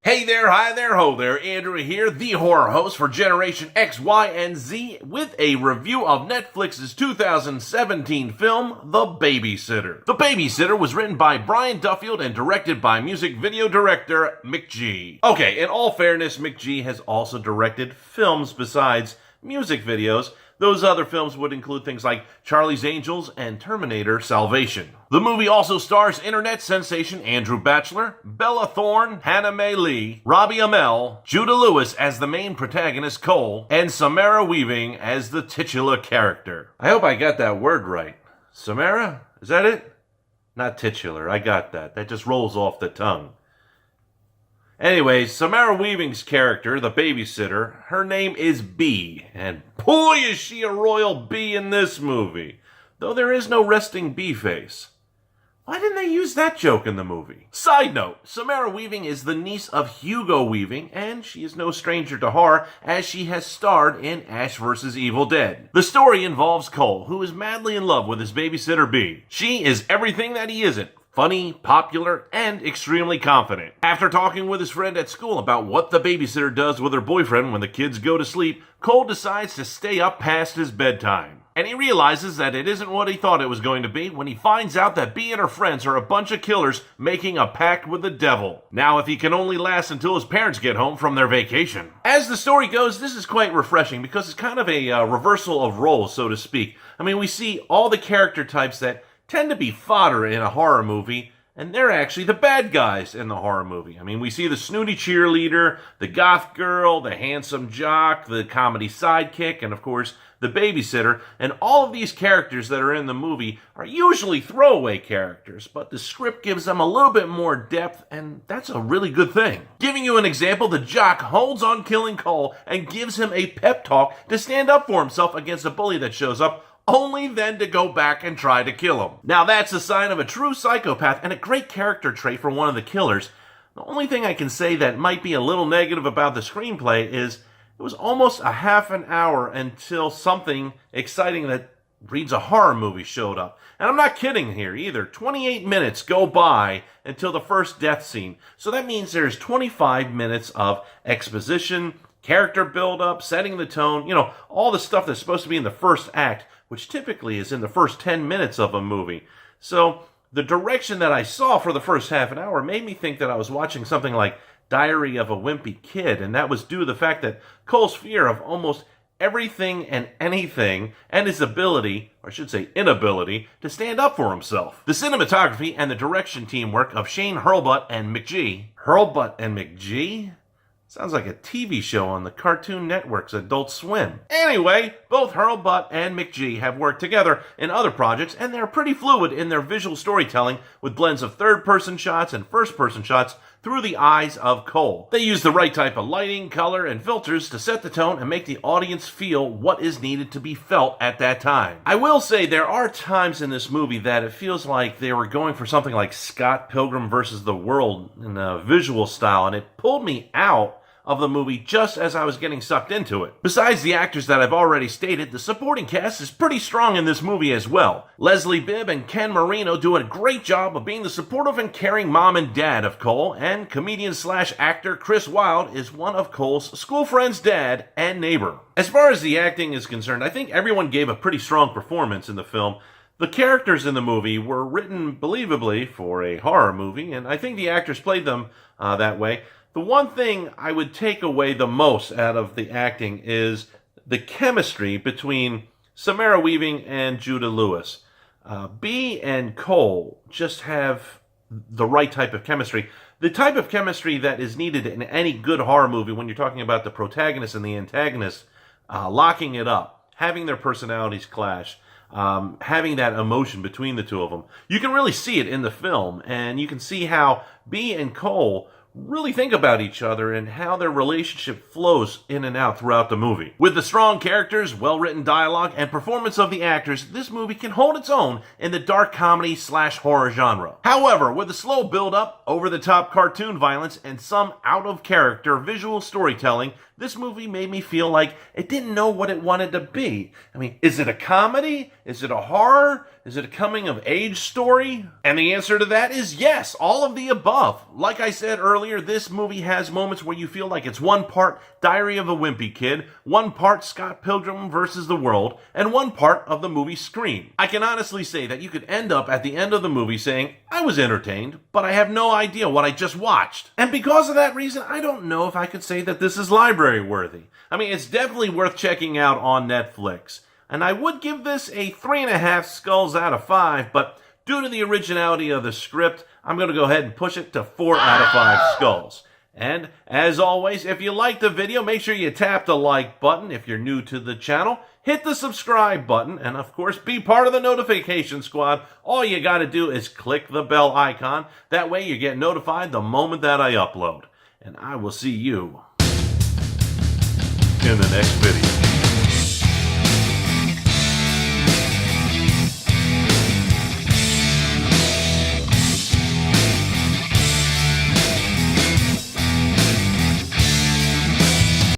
Hey there, hi there, ho there, Andrew here, the horror host for Generation X, Y, and Z, with a review of Netflix's 2017 film, The Babysitter. The Babysitter was written by Brian Duffield and directed by music video director McG. Okay, in all fairness, McG has also directed films besides music videos. Those other films would include things like Charlie's Angels and Terminator Salvation. The movie also stars internet sensation Andrew Bachelor, Bella Thorne, Hannah Mae Lee, Robbie Amell, Judah Lewis as the main protagonist Cole, and Samara Weaving as the titular character. I hope I got that word right. Samara? Is that it? Not titular, I got that. That just rolls off the tongue. Anyways, Samara Weaving's character, the babysitter, her name is Bee, and boy is she a royal bee in this movie, though there is no resting bee face. Why didn't they use that joke in the movie? Side note, Samara Weaving is the niece of Hugo Weaving, and she is no stranger to horror, as she has starred in Ash vs. Evil Dead. The story involves Cole, who is madly in love with his babysitter Bee. She is everything that he isn't. Funny, popular, and extremely confident. After talking with his friend at school about what the babysitter does with her boyfriend when the kids go to sleep, Cole decides to stay up past his bedtime. And he realizes that it isn't what he thought it was going to be when he finds out that Bee and her friends are a bunch of killers making a pact with the devil. Now, if he can only last until his parents get home from their vacation. As the story goes, this is quite refreshing because it's kind of a reversal of roles, so to speak. I mean, we see all the character types that tend to be fodder in a horror movie, and they're actually the bad guys in the horror movie. I mean, we see the snooty cheerleader, the goth girl, the handsome jock, the comedy sidekick, and of course, the babysitter, and all of these characters that are in the movie are usually throwaway characters, but the script gives them a little bit more depth, and that's a really good thing. Giving you an example, the jock holds on killing Cole and gives him a pep talk to stand up for himself against a bully that shows up, only then to go back and try to kill him. Now that's a sign of a true psychopath and a great character trait for one of the killers. The only thing I can say that might be a little negative about the screenplay is it was almost a half an hour until something exciting that reads a horror movie showed up. And I'm not kidding here either. 28 minutes go by until the first death scene. So that means there's 25 minutes of exposition, character build-up, setting the tone, all the stuff that's supposed to be in the first act, which typically is in the first 10 minutes of a movie. So the direction that I saw for the first half an hour made me think that I was watching something like Diary of a Wimpy Kid, and that was due to the fact that Cole's fear of almost everything and anything, and his ability, or I should say inability, to stand up for himself. The cinematography and the direction teamwork of Shane Hurlbut and McG. Hurlbut and McG? Sounds like a TV show on the Cartoon Network's Adult Swim. Anyway, both Hurlbut and McG have worked together in other projects, and they're pretty fluid in their visual storytelling with blends of third-person shots and first-person shots through the eyes of Cole. They use the right type of lighting, color, and filters to set the tone and make the audience feel what is needed to be felt at that time. I will say there are times in this movie that it feels like they were going for something like Scott Pilgrim vs. the World in a visual style, and it pulled me out of the movie just as I was getting sucked into it. Besides the actors that I've already stated, the supporting cast is pretty strong in this movie as well. Leslie Bibb and Ken Marino do a great job of being the supportive and caring mom and dad of Cole, and comedian/actor Chris Wilde is one of Cole's school friend's dad and neighbor. As far as the acting is concerned, I think everyone gave a pretty strong performance in the film. The characters in the movie were written believably for a horror movie, and I think the actors played them that way. The one thing I would take away the most out of the acting is the chemistry between Samara Weaving and Judah Lewis. Bee and Cole just have the right type of chemistry. The type of chemistry that is needed in any good horror movie when you're talking about the protagonist and the antagonist locking it up, having their personalities clash, having that emotion between the two of them. You can really see it in the film, and you can see how Bee and Cole really think about each other and how their relationship flows in and out throughout the movie. With the strong characters, well-written dialogue, and performance of the actors, this movie can hold its own in the dark comedy/horror genre. However, with the slow build-up, over-the-top cartoon violence, and some out-of-character visual storytelling, this movie made me feel like it didn't know what it wanted to be. I mean, is it a comedy? Is it a horror? Is it a coming-of-age story? And the answer to that is yes, all of the above. Like I said earlier, earlier, this movie has moments where you feel like it's one part Diary of a Wimpy Kid, one part Scott Pilgrim vs. the World, and one part of the movie Scream. I can honestly say that you could end up at the end of the movie saying, I was entertained, but I have no idea what I just watched. And because of that reason, I don't know if I could say that this is library worthy. I mean, it's definitely worth checking out on Netflix. And I would give this a 3.5 skulls out of 5, but due to the originality of the script, I'm going to go ahead and push it to 4 out of 5 skulls. And as always, if you liked the video, make sure you tap the like button. If you're new to the channel, hit the subscribe button. And of course, be part of the notification squad. All you got to do is click the bell icon. That way you get notified the moment that I upload. And I will see you in the next video.